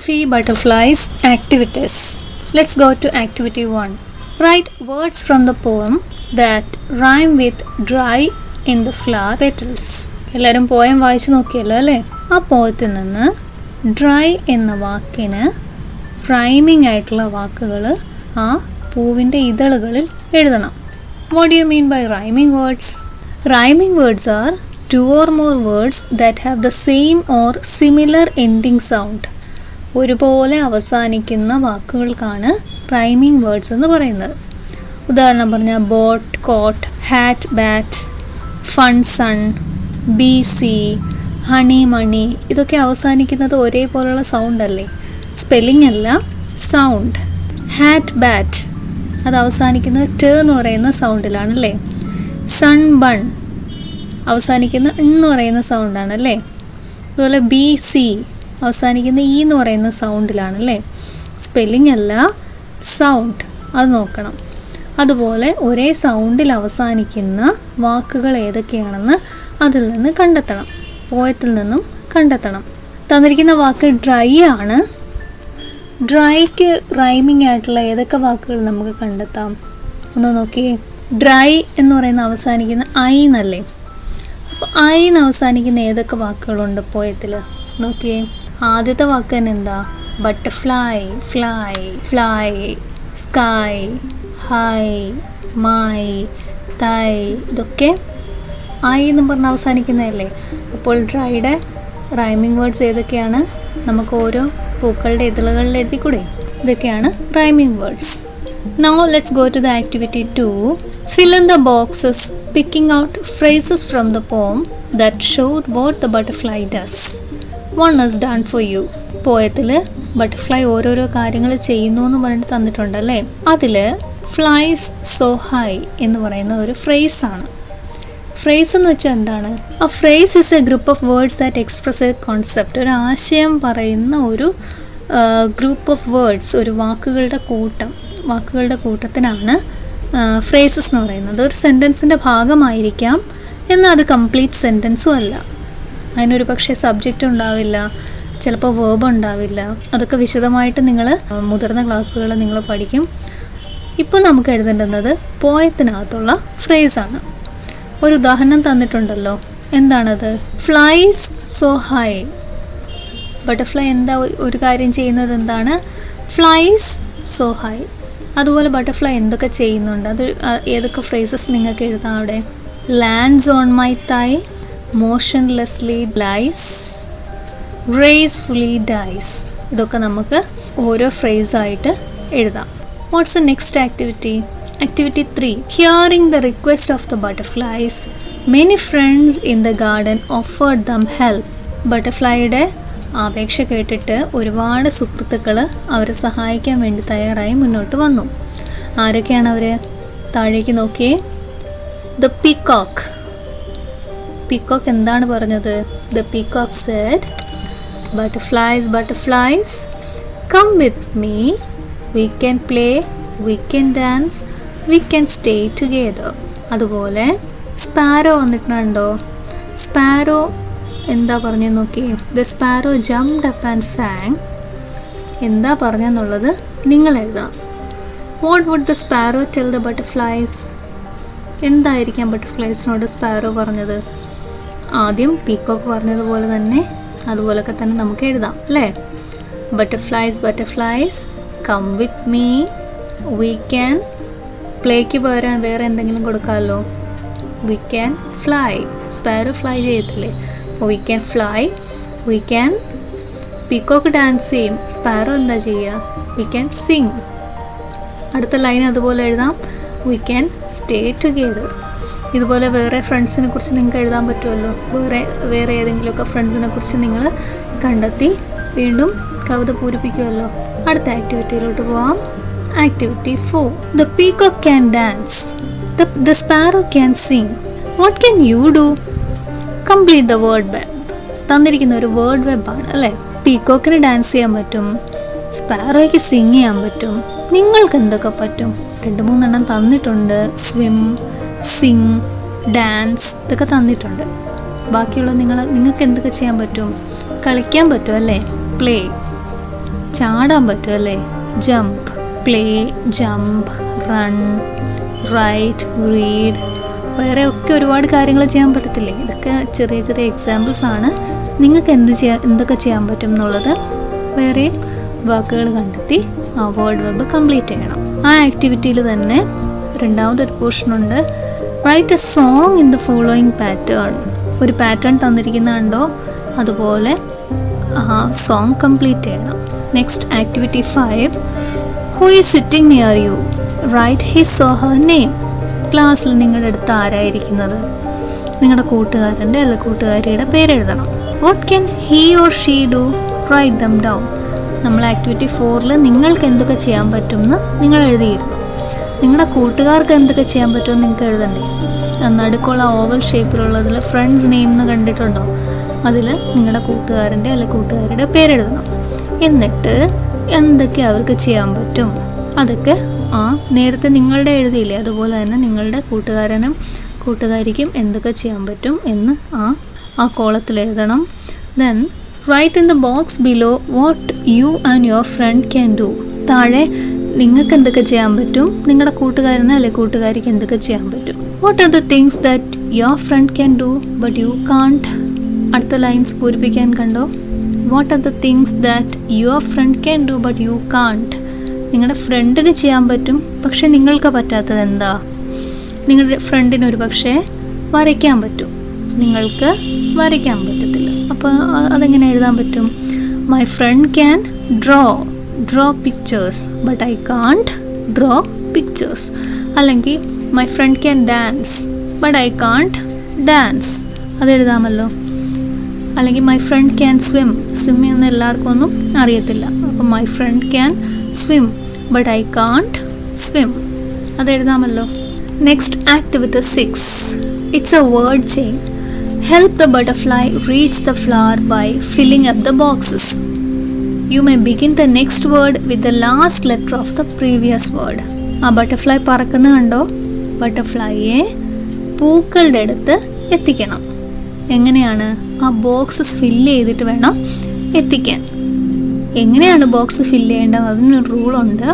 Free Butterflies Activities. Let's go to activity 1. Write words from the poem that rhyme with dry in the flower petals. എല്ലാവരും poem വായിച്ചു നോക്കിയല്ലോ അല്ലേ? ആ പോയത്തിൽ നിന്ന് dry എന്ന വാക്കിന് rhyming ആയിട്ടുള്ള വാക്കുകൾ ആ പൂവിൻ്റെ ഇതളുകളിൽ എഴുതണം. What do you mean by rhyming words? Rhyming words are two or more words that have the same or similar ending sound. ഒരുപോലെ അവസാനിക്കുന്ന വാക്കുകൾക്കാണ് റൈമിംഗ് വേർഡ്സ് എന്ന് പറയുന്നത്. ഉദാഹരണം പറഞ്ഞാൽ boat, coat, hat, bat, fun, sun, B, C, honey, money, ഇതൊക്കെ അവസാനിക്കുന്നത് ഒരേപോലുള്ള sound അല്ലേ? സ്പെല്ലിംഗ് അല്ല, സൗണ്ട്. ഹാറ്റ്, ബാറ്റ് അത് അവസാനിക്കുന്നത് ട് എന്ന് പറയുന്ന സൗണ്ടിലാണല്ലേ. സൺ, ബൺ അവസാനിക്കുന്ന എന്ന് പറയുന്ന സൗണ്ടാണല്ലേ. അതുപോലെ ബി, സി അവസാനിക്കുന്ന ഈ എന്ന് പറയുന്ന സൗണ്ടിലാണല്ലേ. സ്പെല്ലിംഗ് അല്ല, സൗണ്ട്. അത് നോക്കണം. അതുപോലെ ഒരേ സൗണ്ടിൽ അവസാനിക്കുന്ന വാക്കുകൾ ഏതൊക്കെയാണെന്ന് അതിൽ നിന്ന് കണ്ടെത്തണം, പോയത്തിൽ നിന്നും കണ്ടെത്തണം. തന്നിരിക്കുന്ന വാക്ക് ഡ്രൈ ആണ്. ഡ്രൈക്ക് റൈമിംഗ് ആയിട്ടുള്ള ഏതൊക്കെ വാക്കുകൾ നമുക്ക് കണ്ടെത്താം? ഒന്ന് നോക്കിയേ. ഡ്രൈ എന്ന് പറയുന്ന അവസാനിക്കുന്ന ഐ എന്നല്ലേ. അപ്പോൾ ഐ എന്ന് അവസാനിക്കുന്ന ഏതൊക്കെ വാക്കുകളുണ്ട് പോയത്തിൽ? നോക്കിയേ. ആദ്യത്തെ വാക്ക് തന്നെ എന്താ? Butterfly, fly, fly, sky, high, my, തൈ, ഇതൊക്കെ ഐ എന്ന് പറഞ്ഞ് അവസാനിക്കുന്നതല്ലേ. അപ്പോൾ ഡ്രൈയുടെ റൈമിംഗ് വേർഡ്സ് ഏതൊക്കെയാണ്? നമുക്ക് ഓരോ പൂക്കളുടെ ഇതളുകളിൽ എഴുതിക്കൂടെ? ഇതൊക്കെയാണ് rhyming words. Now let's go to the activity 2. Fill in the boxes picking out phrases from the poem that show what the butterfly does. One is done for you. പോയത്തിൽ butterfly ഓരോരോ കാര്യങ്ങൾ ചെയ്യുന്നു എന്ന് പറഞ്ഞിട്ട് തന്നിട്ടുണ്ടല്ലേ. അതിൽ ഫ്ലൈസ് സോ ഹൈ എന്ന് പറയുന്ന ഒരു ഫ്രേസ് ആണ്. ഫ്രേസ് എന്ന് വെച്ചാൽ എന്താണ്? ആ phrase is A group of words that express A concept. ഒരു ആശയം പറയുന്ന ഒരു ഗ്രൂപ്പ് ഓഫ് വേർഡ്സ്, ഒരു വാക്കുകളുടെ കൂട്ടത്തിനാണ് ഫ്രേസസ് എന്ന് പറയുന്നത്. ഒരു സെൻറ്റൻസിൻ്റെ ഭാഗമായിരിക്കാം, എന്നാൽ അത് കംപ്ലീറ്റ് സെൻറ്റൻസും അല്ല. അതിനൊരു പക്ഷേ സബ്ജക്റ്റ് ഉണ്ടാവില്ല, ചിലപ്പോൾ വേർബ് ഉണ്ടാവില്ല. അതൊക്കെ വിശദമായിട്ട് നിങ്ങൾ മുതിർന്ന ക്ലാസ്സുകൾ നിങ്ങൾ പഠിക്കും. ഇപ്പോൾ നമുക്ക് എഴുതേണ്ടുന്നത് പോയത്തിനകത്തുള്ള ഫ്രേസാണ്. ഒരു ഉദാഹരണം തന്നിട്ടുണ്ടല്ലോ. എന്താണത്? Flies so high. ബട്ടർഫ്ലൈ എന്താ ഒരു കാര്യം ചെയ്യുന്നത്? എന്താണ്? Flies so high. അതുപോലെ ബട്ടർഫ്ലൈ എന്തൊക്കെ ചെയ്യുന്നുണ്ട്? അത് ഏതൊക്കെ ഫ്രേസസ് നിങ്ങൾക്ക് എഴുതാം അവിടെ? ലാൻഡ്സ് ഓൺ മൈ തൈ, മോഷൻലെസ്ലി ലൈസ്, ഗ്രേസ്ഫുള്ളി ഡൈസ്. ഇതൊക്കെ നമുക്ക് ഓരോ ഫ്രേസായിട്ട് എഴുതാം. What's the next activity? Activity 3. Hearing the request of the butterflies, many friends in the garden offered them help. ബട്ടർഫ്ലൈയുടെ അപേക്ഷ കേട്ടിട്ട് ഒരുപാട് സുഹൃത്തുക്കൾ അവരെ സഹായിക്കാൻ വേണ്ടി തയ്യാറായി മുന്നോട്ട് വന്നു. ആരൊക്കെയാണ് അവർ? താഴേക്ക് നോക്കിയേ. The peacock. പീകോക്ക് എന്താണ് പറഞ്ഞത്? The peacock said, butterflies, butterflies, come with me, we can play, we can dance, we can stay together. അതുപോലെ സ്പാരോ വന്നിട്ടുണ്ടോ? സ്പാരോ എന്താ പറഞ്ഞെന്ന് നോക്കി. The sparrow jumped up and sang. എന്താ പറഞ്ഞെന്നുള്ളത് നിങ്ങൾ എഴുതാം. What would the sparrow tell the butterflies? എന്തായിരിക്കാം ബട്ടർഫ്ലൈസിനോട് സ്പാരോ പറഞ്ഞത്? ആദ്യം പീകോക്ക് പറഞ്ഞതുപോലെ തന്നെ അതുപോലൊക്കെ തന്നെ നമുക്ക് എഴുതാം അല്ലേ. Butterflies, butterflies, come with me, we can. പ്ലേക്ക് പകരം വേറെ എന്തെങ്കിലും കൊടുക്കാമല്ലോ. We can fly. Sparrow fly ചെയ്യത്തില്ലേ? We can fly, we can. Peacock dance ചെയ്യും, സ്പാരോ എന്താ ചെയ്യുക? We can sing. അടുത്ത ലൈൻ അതുപോലെ എഴുതാം. We can stay together. ഇതുപോലെ വേറെ ഫ്രണ്ട്സിനെ കുറിച്ച് നിങ്ങൾക്ക് എഴുതാൻ പറ്റുമല്ലോ. വേറെ ഏതെങ്കിലുമൊക്കെ ഫ്രണ്ട്സിനെ കുറിച്ച് നിങ്ങൾ കണ്ടെത്തി വീണ്ടും കവിത പൂരിപ്പിക്കുമല്ലോ. അടുത്ത ആക്ടിവിറ്റിയിലോട്ട് പോവാം. Activity 4. The peacock can dance. The sparrow can sing. What can you do? Complete the word web. തന്നിരിക്കുന്ന ഒരു വേർഡ് വെബാണ് അല്ലേ. പീകോക്കിന് ഡാൻസ് ചെയ്യാൻ പറ്റും, സ്പാരോയ്ക്ക് സിങ് ചെയ്യാൻ പറ്റും. നിങ്ങൾക്ക് എന്തൊക്കെ പറ്റും? 2-3 തന്നിട്ടുണ്ട്. സ്വിം, സിങ്, ഡാൻസ് ഇതൊക്കെ തന്നിട്ടുണ്ട്. ബാക്കിയുള്ള നിങ്ങൾക്ക് എന്തൊക്കെ ചെയ്യാൻ പറ്റും? കളിക്കാൻ പറ്റും അല്ലേ. പ്ലേ. ചാടാൻ പറ്റും അല്ലേ? Jump, play, jump, run, write, read, വേറെ ഒക്കെ ഒരുപാട് കാര്യങ്ങൾ ചെയ്യാൻ പറ്റത്തില്ലേ? ഇതൊക്കെ ചെറിയ ചെറിയ എക്സാമ്പിൾസ് ആണ്. നിങ്ങൾക്ക് എന്തൊക്കെ ചെയ്യാൻ പറ്റും എന്നുള്ളത് വേറെ വാക്കുകൾ കണ്ടെത്തി ആ വേർഡ് വെബ് കംപ്ലീറ്റ് ചെയ്യണം. ആ ആക്ടിവിറ്റിയിൽ തന്നെ രണ്ടാമതൊരു പോർഷനുണ്ട്. Write a song in the following pattern. ഒരു പാറ്റേൺ തന്നിരിക്കുന്ന കണ്ടോ, അതുപോലെ ആ സോങ് കംപ്ലീറ്റ് ചെയ്യണം. Next activity 5. Who is sitting near you? Write his or her name. ക്ലാസ്സിൽ നിങ്ങളുടെ അടുത്ത് ആരായിരിക്കുന്നത്? നിങ്ങളുടെ കൂട്ടുകാരൻ്റെ അല്ല കൂട്ടുകാരിയുടെ പേരെഴുതണം. What can he or she do? Write them down. നമ്മൾ ആക്ടിവിറ്റി 4 നിങ്ങൾക്ക് എന്തൊക്കെ ചെയ്യാൻ പറ്റും എന്ന് നിങ്ങൾ എഴുതിയിരുന്നു. നിങ്ങളുടെ കൂട്ടുകാർക്ക് എന്തൊക്കെ ചെയ്യാൻ പറ്റുമെന്ന് നിങ്ങൾക്ക് എഴുതണ്ടേ? നടുക്കുള്ള ഓവൽ ഷേപ്പിലുള്ളതിൽ ഫ്രണ്ട്സ് നെയിം എന്ന് കണ്ടിട്ടുണ്ടോ? അതിൽ നിങ്ങളുടെ കൂട്ടുകാരൻ്റെ അല്ല കൂട്ടുകാരുടെ പേരെഴുതണം. എന്നിട്ട് എന്തൊക്കെ അവർക്ക് ചെയ്യാൻ പറ്റും അതൊക്കെ നേരത്തെ നിങ്ങളുടെ എഴുതിയില്ലേ, അതുപോലെ തന്നെ നിങ്ങളുടെ കൂട്ടുകാരനും കൂട്ടുകാരിക്കും എന്തൊക്കെ ചെയ്യാൻ പറ്റും എന്ന് ആ കോളത്തിൽ എഴുതണം. Then write in the box below what you and your friend can do. താഴെ നിങ്ങൾക്ക് എന്തൊക്കെ ചെയ്യാൻ പറ്റും, നിങ്ങളുടെ കൂട്ടുകാരന് അല്ലെ കൂട്ടുകാരിക്ക് എന്തൊക്കെ ചെയ്യാൻ പറ്റും. What are the things that your friend can do but you can't. അടുത്ത ലൈൻസ് പൂരിപ്പിക്കാൻ കണ്ടോ. What are the things that your friend can do but you can't. നിങ്ങളുടെ ഫ്രണ്ടിന് ചെയ്യാൻ പറ്റും, പക്ഷെ നിങ്ങൾക്ക് പറ്റാത്തത് എന്താ? നിങ്ങളുടെ ഫ്രണ്ടിന് ഒരു പക്ഷേ വരയ്ക്കാൻ പറ്റും, നിങ്ങൾക്ക് വരയ്ക്കാൻ പറ്റത്തില്ല. അപ്പോൾ അതെങ്ങനെ എഴുതാൻ പറ്റും? My friend can draw pictures but I can't draw pictures. അല്ലെങ്കിൽ my friend can dance but I can't dance. അതെഴുതാമല്ലോ. അല്ലെങ്കിൽ മൈ ഫ്രണ്ട് ക്യാൻ സ്വിമ്മിംഗ് എന്ന് എല്ലാവർക്കും ഒന്നും അറിയത്തില്ല. അപ്പോൾ my friend can swim but I can't swim. അതെഴുതാമല്ലോ. Next activity 6. It's a word chain. Help the butterfly reach the flower by filling up the boxes. You may begin the next word with the last letter of the previous word. ആ butterfly പറക്കുന്ന കണ്ടോ? ബട്ടർഫ്ലൈയെ പൂക്കളുടെ അടുത്ത് എത്തിക്കണം. എങ്ങനെയാണ്? ആ boxes fill ചെയ്തിട്ട് വേണം എത്തിക്കാൻ. എങ്ങനെയാണ് ബോക്സ് ഫില്ല് ചെയ്യേണ്ടത്? അതിനൊരു റൂളുണ്ട്.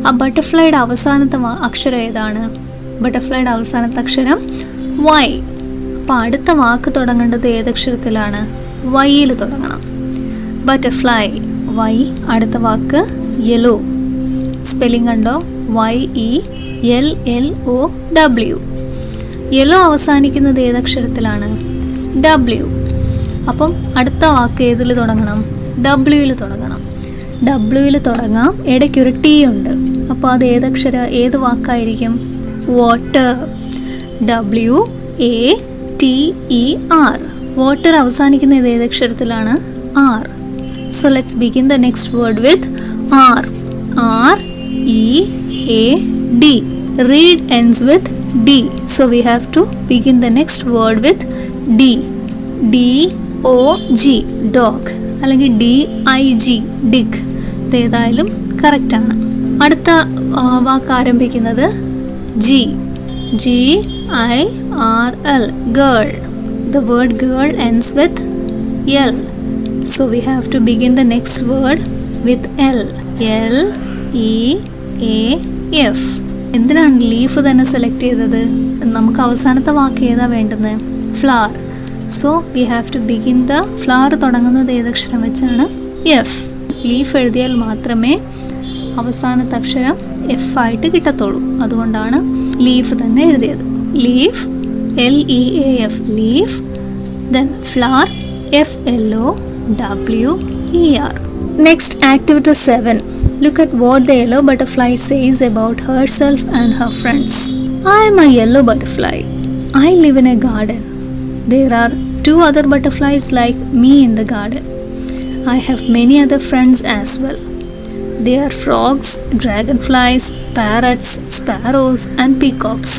ആ ബട്ടർഫ്ലൈയുടെ അവസാനത്തെ അക്ഷരം ഏതാണ്? ബട്ടർഫ്ലൈയുടെ അവസാനത്തെ അക്ഷരം Y. അപ്പോൾ അടുത്ത വാക്ക് തുടങ്ങേണ്ടത് ഏതക്ഷരത്തിലാണ്? വൈയിൽ തുടങ്ങണം. Butterfly Y. അടുത്ത വാക്ക് യെല്ലോ. സ്പെല്ലിംഗ് കണ്ടോ? YELLOW. യെല്ലോ അവസാനിക്കുന്നത് ഏതക്ഷരത്തിലാണ്? W. അപ്പം അടുത്ത വാക്ക് ഏതിൽ തുടങ്ങണം? Wയിൽ തുടങ്ങണം. Wയിൽ തുടങ്ങാം. ഇടയ്ക്കൊരു T ഉണ്ട്. അപ്പോൾ അത് ഏത് വാക്കായിരിക്കും? വാട്ടർ. WATER. വാട്ടർ അവസാനിക്കുന്നത് ഏതക്ഷരത്തിലാണ്? R. So let's begin the next word with R. READ. Read ends with D. So we have to begin the next word with D. DOG. Dog. അല്ലെങ്കിൽ DIG. Dig. ഏതായാലും correct ആണ്. അടുത്ത വാക്ക് ആരംഭിക്കുന്നത് G. GIRL. Girl. The word girl ends with L. So we have to begin the next word with L. LEAF. എന്തിനാണ് leaf തന്നെ select ചെയ്തത്? നമുക്ക് അവസാനത്തെ വാക്ക് ഏതാ വേണ്ടുന്നത്? Flower. So we have to begin the flower തുടങ്ങുന്നത് ഏതക്ഷരം വെച്ചാണ്? F. ലീഫ് എഴുതിയാൽ മാത്രമേ അവസാനത്തെ അക്ഷരം F ആയിട്ട് കിട്ടത്തുള്ളൂ. അതുകൊണ്ടാണ് ലീഫ് തന്നെ എഴുതിയത്. Leaf LEAF. Leaf. Then flower FLOWER. Next, activity 7. Look at what the yellow butterfly says about herself and her friends. I am a yellow butterfly. I live in a garden. There are 2 other butterflies like me in the garden. I have many other friends as well. They are frogs, dragonflies, parrots, sparrows, and peacocks.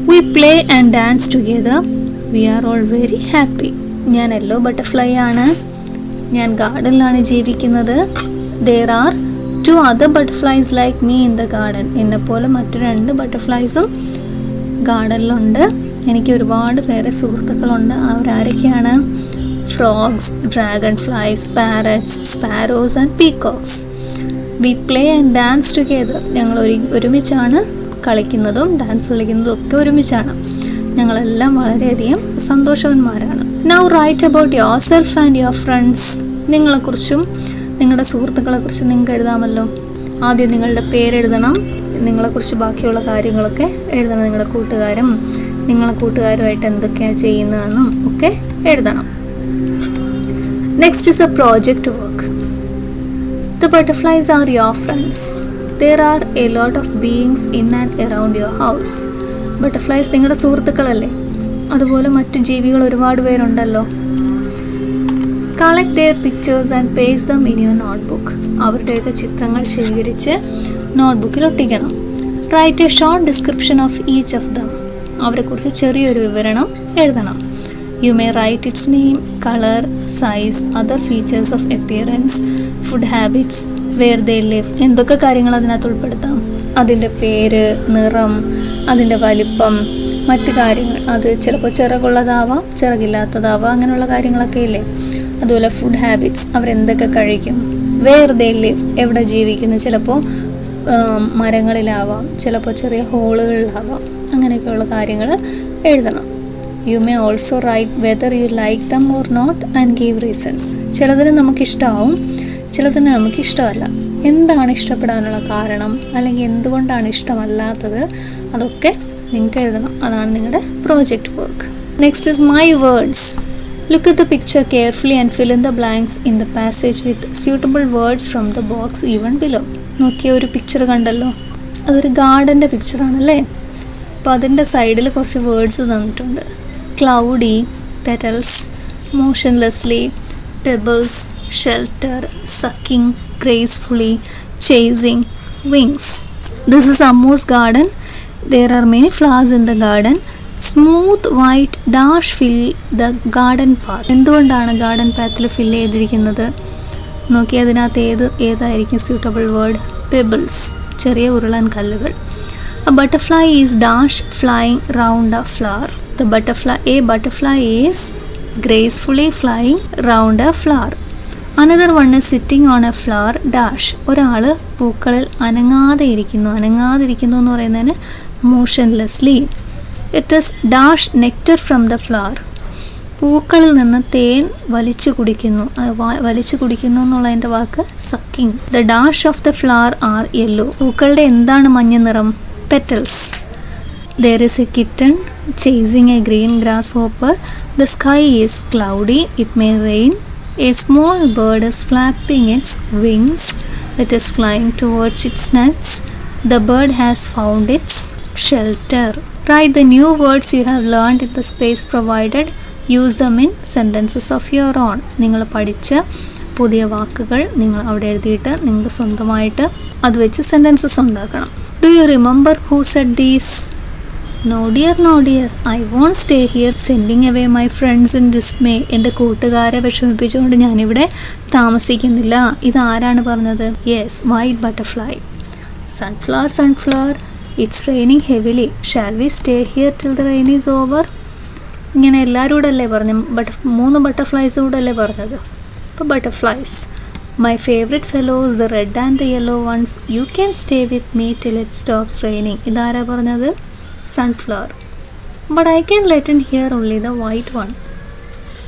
We play and dance together. We are all very happy. ഞാൻ yellow butterfly ആണ്. ഞാൻ ഗാർഡനിലാണ് ജീവിക്കുന്നത്. There are 2 other butterflies like me in the garden. എന്നെപ്പോലെ മറ്റു 2 ബട്ടർഫ്ലൈസും ഗാർഡനിലുണ്ട്. എനിക്ക് ഒരുപാട് പേരെ സുഹൃത്തുക്കളുണ്ട്. അവരാരൊക്കെയാണ്? frogs, dragonflies, parrots, sparrows and peacocks. We play and dance together. ഞങ്ങൾ ഒരുമിച്ചാണ് കളിക്കുന്നതും ഡാൻസ് കളിക്കുന്നതും ഒക്കെ ഒരുമിച്ചാണ്. ഞങ്ങളെല്ലാം വളരെയധികം സന്തോഷവാന്മാരാണ്. Now write about yourself and your friends. നിങ്ങളെക്കുറിച്ചും നിങ്ങളുടെ സുഹൃത്തുക്കളെക്കുറിച്ചും നിങ്ങൾക്ക് എഴുതാമല്ലോ. ആദ്യം നിങ്ങളുടെ പേരെഴുതണം, നിങ്ങളെക്കുറിച്ച് ബാക്കിയുള്ള കാര്യങ്ങളൊക്കെ എഴുതണം. നിങ്ങളുടെ കൂട്ടുകാരുമായിട്ട് എന്തൊക്കെയാണ് ചെയ്യുന്നതെന്നും ഒക്കെ എഴുതണം. Next is A project work. The butterflies are your friends. There are a lot of beings in and around your house. Butterflies നിങ്ങളുടെ സുഹൃത്തുക്കളല്ലേ? അതുപോലെ മറ്റു ജീവികൾ ഒരുപാട് പേരുണ്ടല്ലോ. Collect their pictures and paste them in your notebook. അവരുടെയൊക്കെ ചിത്രങ്ങൾ ശേഖരിച്ച് നോട്ട്ബുക്കിൽ ഒട്ടിക്കണം. Write a short description of each of them. അവരെക്കുറിച്ച് ചെറിയൊരു വിവരണം എഴുതണം. You may write its name, color, size, other features of appearance, food habits, where they live. എന്തൊക്കെ കാര്യങ്ങൾ അതിനകത്ത് ഉൾപ്പെടുത്താം? അതിൻ്റെ പേര്, നിറം, അതിൻ്റെ വലിപ്പം, മറ്റു കാര്യങ്ങൾ. അത് ചിലപ്പോൾ ചിറകുള്ളതാവാം, ചിറകില്ലാത്തതാവാം, അങ്ങനെയുള്ള കാര്യങ്ങളൊക്കെ ഇല്ലേ. അതുപോലെ ഫുഡ് ഹാബിറ്റ്സ്, അവരെന്തൊക്കെ കഴിക്കും. വേർ ദേ ലിവ്, എവിടെ ജീവിക്കുന്നു. ചിലപ്പോൾ മരങ്ങളിലാവാം, ചിലപ്പോൾ ചെറിയ ഹോളുകളിലാവാം. അങ്ങനെയൊക്കെയുള്ള കാര്യങ്ങൾ എഴുതണം. You may also write whether you like them or not and give reasons. ചിലതിന് നമുക്കിഷ്ടമാവും, ചിലതിന് നമുക്കിഷ്ടമല്ല. എന്താണ് ഇഷ്ടപ്പെടാനുള്ള കാരണം, അല്ലെങ്കിൽ എന്തുകൊണ്ടാണ് ഇഷ്ടമല്ലാത്തത്, അതൊക്കെ നിങ്ങൾക്ക് എഴുതണം. അതാണ് നിങ്ങളുടെ project work. Next is my words. Look at the picture carefully and fill in the blanks in the passage with suitable words from the box even below. നോക്കിയ ഒരു പിക്ചർ കണ്ടല്ലോ, അതൊരു ഗാർഡൻ്റെ പിക്ചറാണല്ലേ. അപ്പോൾ അതിൻ്റെ സൈഡിൽ കുറച്ച് വേർഡ്സ് തന്നിട്ടുണ്ട്. Cloudy, petals, motionlessly, pebbles, shelter, sucking, gracefully, chasing, wings. This is Ammu's garden. There are many flowers in the garden. Smooth white dash fill the garden path. എന്തുകൊണ്ടാണ് garden പാത്തിൽ fill ചെയ്തിരിക്കുന്നത്? നോക്കി അതിനകത്ത് ഏതായിരിക്കും സ്യൂട്ടബിൾ വേർഡ്? പെബിൾസ്, ചെറിയ ഉരുളൻ കല്ലുകൾ. A butterfly is dash flying round a flower. A butterfly is gracefully flying round a flower. Another one is sitting on a flower dash. ഒരാൾ പൂക്കളിൽ അനങ്ങാതിരിക്കുന്നു എന്ന് പറയുന്നതിന് motionlessly. It is dash nectar from the flower. പൂക്കളിൽ നിന്ന് തേൻ വലിച്ചു കുടിക്കുന്നു എന്നുള്ളതിൻ്റെ വാക്ക് sucking. The dash of the flower are yellow. പൂക്കളുടെ എന്താണ് മഞ്ഞ നിറം? Petals. There is a kitten chasing a green grasshopper. The sky is cloudy. It may rain. A small bird is flapping its wings. It is flying towards its nuts. The bird has found its shelter. Write the new words you have learned in the space provided. Use them in sentences of your own. നിങ്ങൾ പഠിച്ച പുതിയ വാക്കുകൾ നിങ്ങൾ അവിടെ എഴുതിയിട്ട് നിങ്ങൾക്ക് സ്വന്തമായിട്ട് അത് വെച്ച് സെൻറ്റൻസസ് ഉണ്ടാക്കണം. Do you remember who said these? No dear, I won't stay here sending away my friends in dismay. എൻ്റെ കൂട്ടുകാരെ വിഷമിപ്പിച്ചുകൊണ്ട് ഞാനിവിടെ താമസിക്കുന്നില്ല. ഇതാരാണ് പറഞ്ഞത്? Yes, white butterfly. Sunflower, it's raining heavily. Shall we stay here till the rain is over? ഇങ്ങനെ എല്ലാവരും കൂടെ അല്ലേ പറഞ്ഞു. 3 ബട്ടർഫ്ലൈസ് കൂടെ അല്ലേ പറഞ്ഞത്. അപ്പോൾ butterflies. My favorite fellows, the red and the yellow ones, you can stay with me till it stops raining. ഇതാരാ പറഞ്ഞത്? Sunflower. But I can let in here only the white one.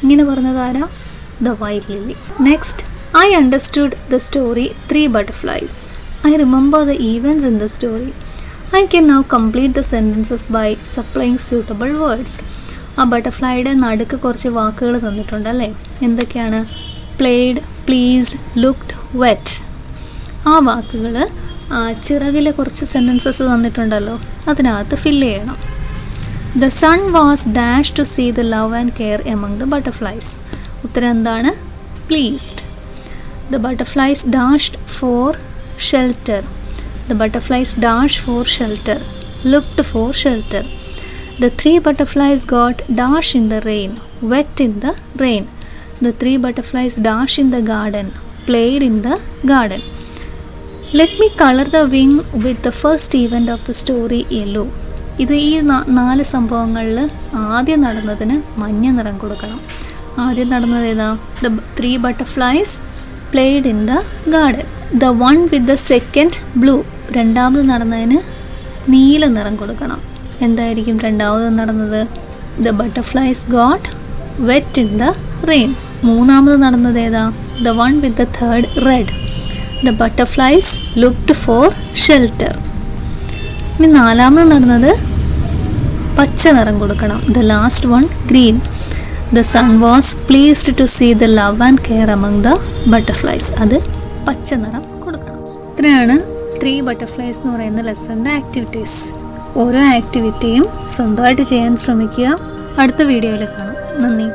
ഇങ്ങനെ പറഞ്ഞത് ആരാ? The white lily. Next, I understood the story 3 butterflies. I remember the events in the story. I can now complete the sentences by supplying suitable words. ആ ബട്ടർഫ്ലൈയുടെ നടുക്ക് കുറച്ച് വാക്കുകൾ തന്നിട്ടുണ്ടല്ലേ. എന്തൊക്കെയാണ്? Played, pleased, looked, wet. ആ വാക്കുകൾ ചിറകിലെ കുറച്ച് സെൻറ്റൻസസ് തന്നിട്ടുണ്ടല്ലോ, അതിനകത്ത് ഫില്ല് ചെയ്യണം. The sun was dash to see the love and care among the butterflies. ഉത്തരം എന്താണ്? Pleased. The butterflies dashed for shelter. The butterflies dashed for shelter, looked for shelter. The 3 butterflies got dash in the rain, wet in the rain. The 3 butterflies dash in the garden, played in the garden. Let me color the wing with the first event of the story yellow. ഇത് ഈ 4 സംഭവങ്ങളിൽ ആദ്യം നടന്നതിന് മഞ്ഞ നിറം കൊടുക്കണം. ആദ്യം നടന്നത് ഏതാ? The 3 butterflies played in the garden. The one with the second blue. രണ്ടാമത് നടന്നതിന് നീല നിറം കൊടുക്കണം. എന്തായിരിക്കും രണ്ടാമത് നടന്നത്? The butterflies got wet in the rain. മൂന്നാമത് നടന്നത് ഏതാ? The one with the third red. The butterflies looked for shelter. ഇനി നാലാമത് നടന്നത് പച്ച നിറം കൊടുക്കണം. The last one green. The sun was pleased to see the love and care among the butterflies. അത് പച്ച നിറം കൊടുക്കണം. ഇത്രയാണ് 3 butterflies എന്ന് പറയുന്ന ലെസണിൻ്റെ ആക്ടിവിറ്റീസ്. ഓരോ ആക്ടിവിറ്റിയും സ്വന്തമായിട്ട് ചെയ്യാൻ ശ്രമിക്കുക. അടുത്ത വീഡിയോയിൽ കാണാം. നന്ദി.